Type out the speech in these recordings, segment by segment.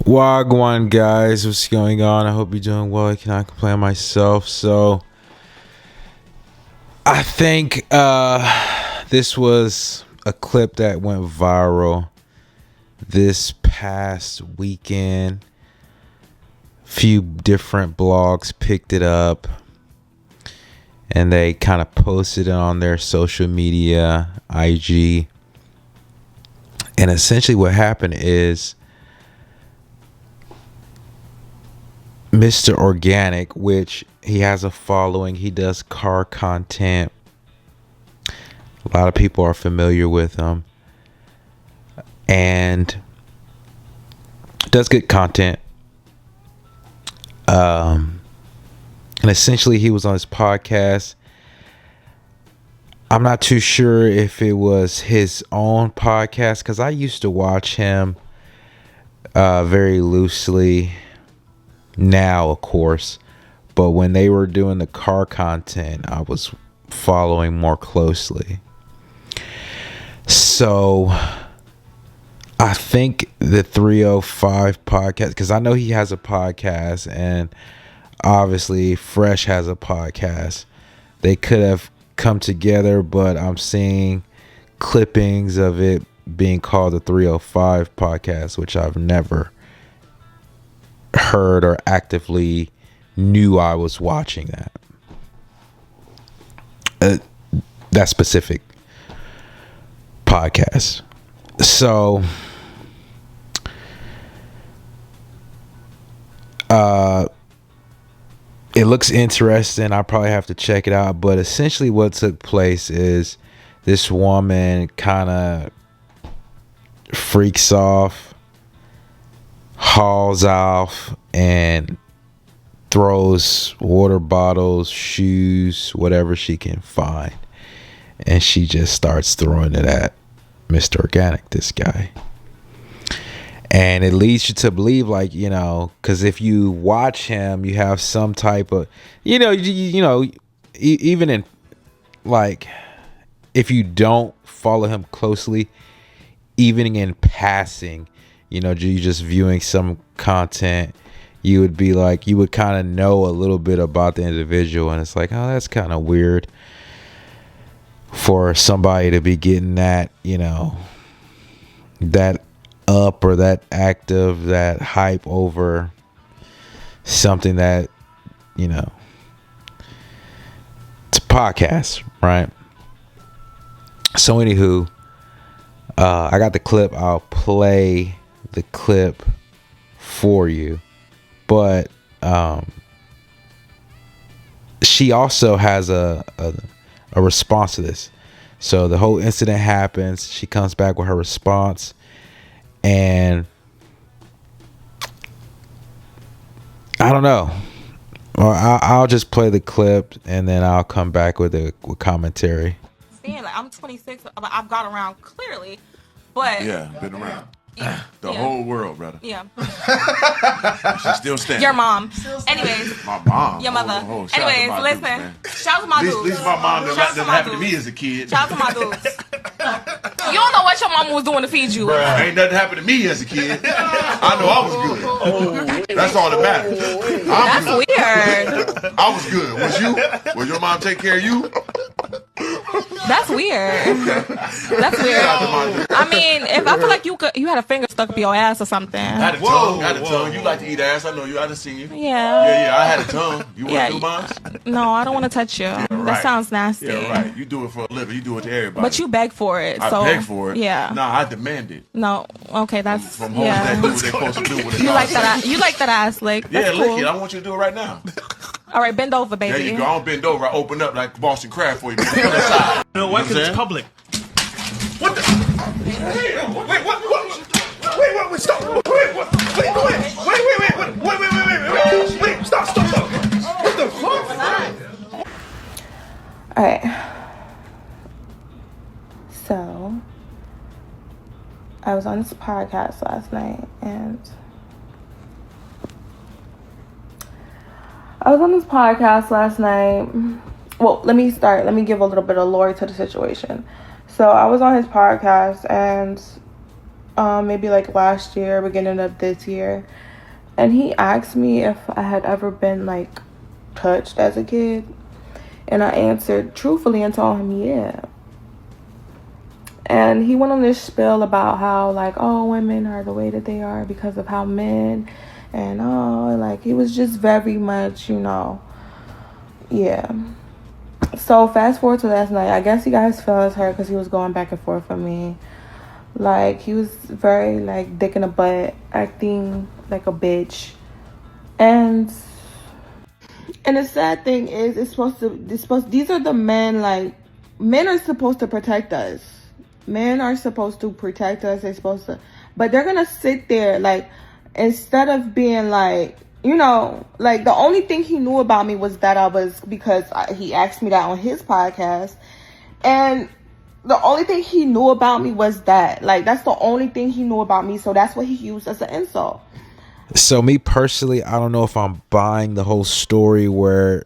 Wagwan guys, what's going on? I hope you're doing well. I cannot complain myself. So I think this was a clip that went viral this past weekend. Few different blogs picked it up and they kind of posted it on their social media, IG. And essentially what happened is Mr. Organik, which he has a following, he does car content. A lot of people are familiar with him and does good content. And essentially he was on his podcast. I'm not too sure if it was his own podcast because I used to watch him very loosely now, of course, but when they were doing the car content, I was following more closely. So I think the 305 podcast, because I know he has a podcast and obviously Fresh has a podcast, they could have come together, but I'm seeing clippings of it being called the 305 podcast, which I've never heard or actively knew I was watching that specific podcast. So it looks interesting. I probably have to check it out, but essentially what took place is this woman kind of freaks off, hauls off, and throws water bottles, shoes, whatever she can find, and she just starts throwing it at Mr. Organik, this guy. And it leads you to believe, like, you know, because if you watch him, you have some type of, even in, like, if you don't follow him closely, even in passing, you just viewing some content, you would be like, you would kind of know a little bit about the individual, and it's like, oh, that's kind of weird for somebody to be getting that, that up or that active, that hype over something that, it's a podcast, right? So anywho, I got the clip. I'll play the clip for you, but she also has a response to this. So the whole incident happens, she comes back with her response, and I don't know. Well, I'll just play the clip and then I'll come back with commentary. I'm 26. I've got around clearly, but yeah, been around. Yeah, the whole world, brother. Yeah. She's still standing. Your mom. Anyways. My mom. Your mother. Anyways, listen. Dudes, shout out to my dudes. At least my mom doesn't happen to me as a kid. Shout out to my dudes. You don't know what your mama was doing to feed you. Bruh. Ain't nothing happened to me as a kid. I know I was good. That's all that matters. That's weird. I was good. Was you? Was your mom take care of you? That's weird. That's weird. I mean, if I feel like you had a finger stuck up your ass or something. I had a tongue. Had a tongue. You like to eat ass. I know you. I done seen you. Yeah. I had a tongue. You want to do mine? No, I don't want to touch you. Yeah, right. That sounds nasty. Yeah, right. You do it for a living. You do it to everybody. But you beg for it. I beg for it. Yeah. Nah, I demand it. No. Okay, that's from hoes that do what they're supposed to do. With you like that? You like that ass lick? Yeah, cool. lick it. I want you to do it right now. All right, bend over, baby. There you go. I don't bend over. I open up like Boston Crab for you. Come inside. No, why? Because it's public. What the? Hey, wait, what? Wait, stop. Wait, stop. What the fuck? All right. So, I was on this podcast last night, and well, let me give a little bit of lore to the situation. So I was on his podcast, and maybe like last year, beginning of this year. And he asked me if I had ever been like touched as a kid. And I answered truthfully and told him, yeah. And he went on this spiel about how, like, oh, women are the way that they are because of how men, and oh, like, he was just very much, yeah. So fast forward to last night. I guess you guys felt hurt because he was going back and forth with me. Like, he was very, like, dick in the butt, acting like a bitch. And the sad thing is, these are the men, like, men are supposed to protect us. Men are supposed to protect us. They're supposed to, but they're gonna sit there, like, instead of being like, like, the only thing he knew about me was that I was, because he asked me that on his podcast, and the only thing he knew about me was that, like, that's the only thing he knew about me, so that's what he used as an insult. So me personally, I don't know if I'm buying the whole story where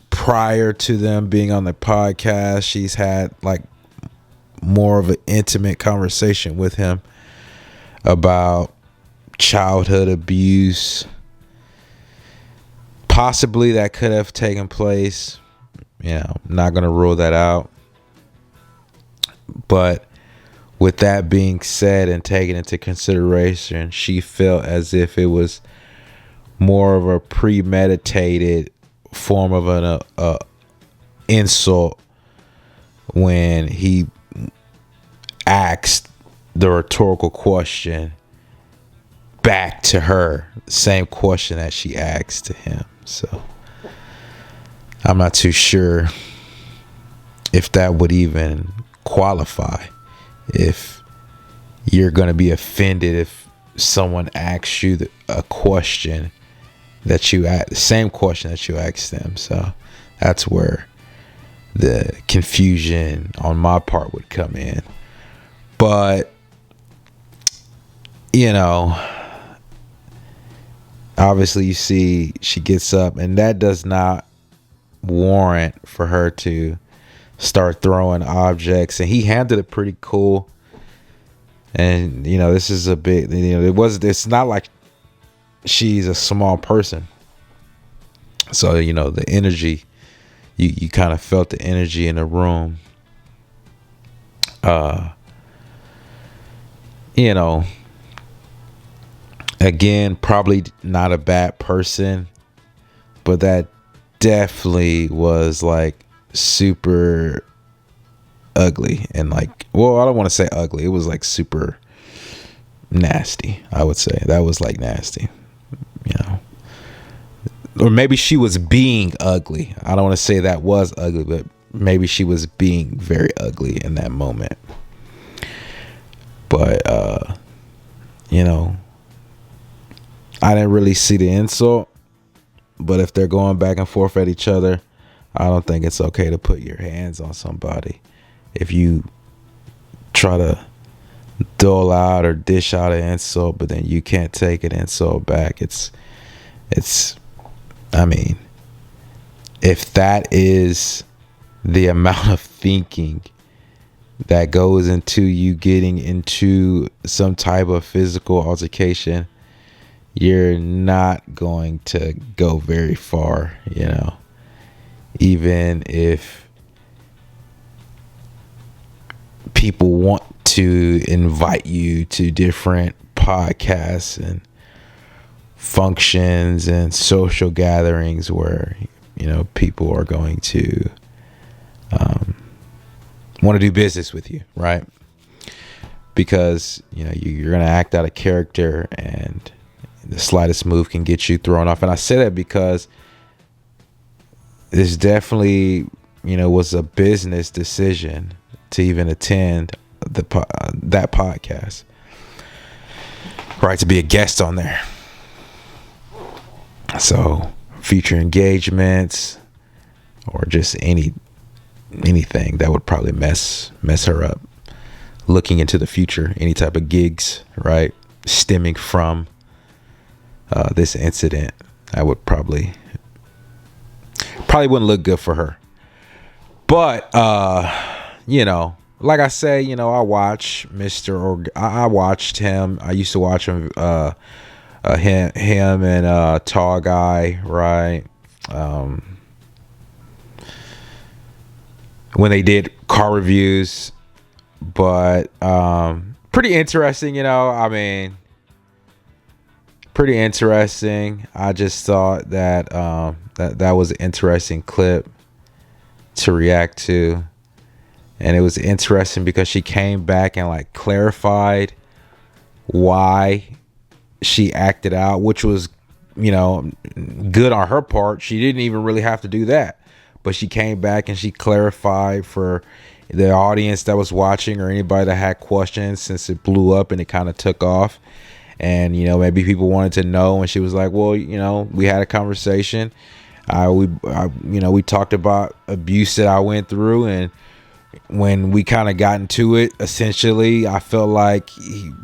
prior to them being on the podcast, she's had like more of an intimate conversation with him about childhood abuse. Possibly that could have taken place. I'm not going to rule that out. But with that being said and taken into consideration, she felt as if it was more of a premeditated form of an insult when he asked the rhetorical question back to her, same question that she asked to him. So I'm not too sure if that would even qualify, if you're going to be offended if someone asks you a question the same question that you asked them. So that's where the confusion on my part would come in. But obviously you see she gets up, and that does not warrant for her to start throwing objects, and he handled it pretty cool. And this is a big, it's not like she's a small person, so the energy, you kind of felt the energy in the room. Again, probably not a bad person, but that definitely was like super ugly, and like, well, I don't want to say ugly, it was like super nasty. I would say that was like nasty, or maybe she was being ugly. I don't want to say that was ugly, but maybe she was being very ugly in that moment. But I didn't really see the insult, but if they're going back and forth at each other, I don't think it's okay to put your hands on somebody. If you try to dole out or dish out an insult, but then you can't take an insult back, it's I mean, if that is the amount of thinking that goes into you getting into some type of physical altercation, you're not going to go very far, even if people want to invite you to different podcasts and functions and social gatherings where people are going to want to do business with you, right? Because you're going to act out of character, and the slightest move can get you thrown off. And I say that because this definitely was a business decision to even attend that podcast, right, to be a guest on there. So future engagements or just anything that would probably mess her up, looking into the future, any type of gigs, right, stemming from this incident, I would probably wouldn't look good for her. But like I say, I watch I watched him. I used to watch him, him and Tall Guy, right? When they did car reviews, but pretty interesting, I mean, pretty interesting. I just thought that that was an interesting clip to react to. And it was interesting because she came back and like clarified why she acted out, which was, good on her part. She didn't even really have to do that. But she came back and she clarified for the audience that was watching or anybody that had questions, since it blew up and it kind of took off. And, maybe people wanted to know. And she was like, well, we had a conversation. We talked about abuse that I went through, and when we kind of got into it, essentially, I felt like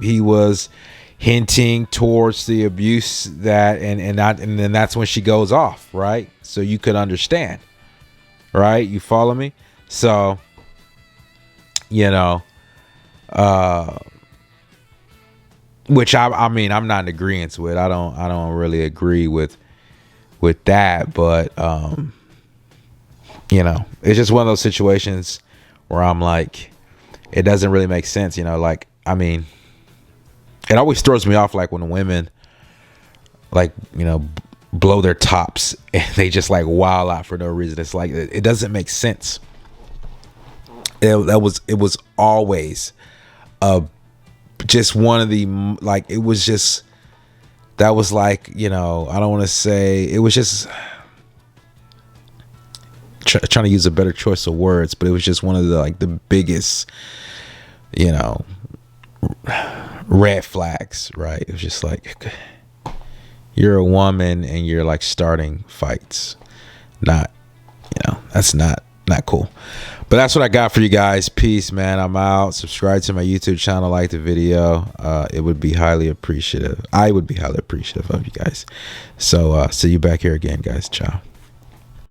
he was hinting towards the abuse and then that's when she goes off, right? So you could understand, right? You follow me? So, which I mean, I'm not in agreement with. I don't really agree with that, but it's just one of those situations where I'm like, it doesn't really make sense, like, I mean, it always throws me off, like when women like, blow their tops and they just like wild out for no reason. It's like, it doesn't make sense. It was always just one of the, like, it was just, that was like, I don't want to say, it was just trying to use a better choice of words, but it was just one of the, like, the biggest, red flags, right? It was just like, you're a woman and you're like starting fights. Not, that's not cool. But that's what I got for you guys. Peace, man. I'm out. Subscribe to my YouTube channel, like the video. It would be highly appreciative. I would be highly appreciative of you guys. So see you back here again, guys. Ciao.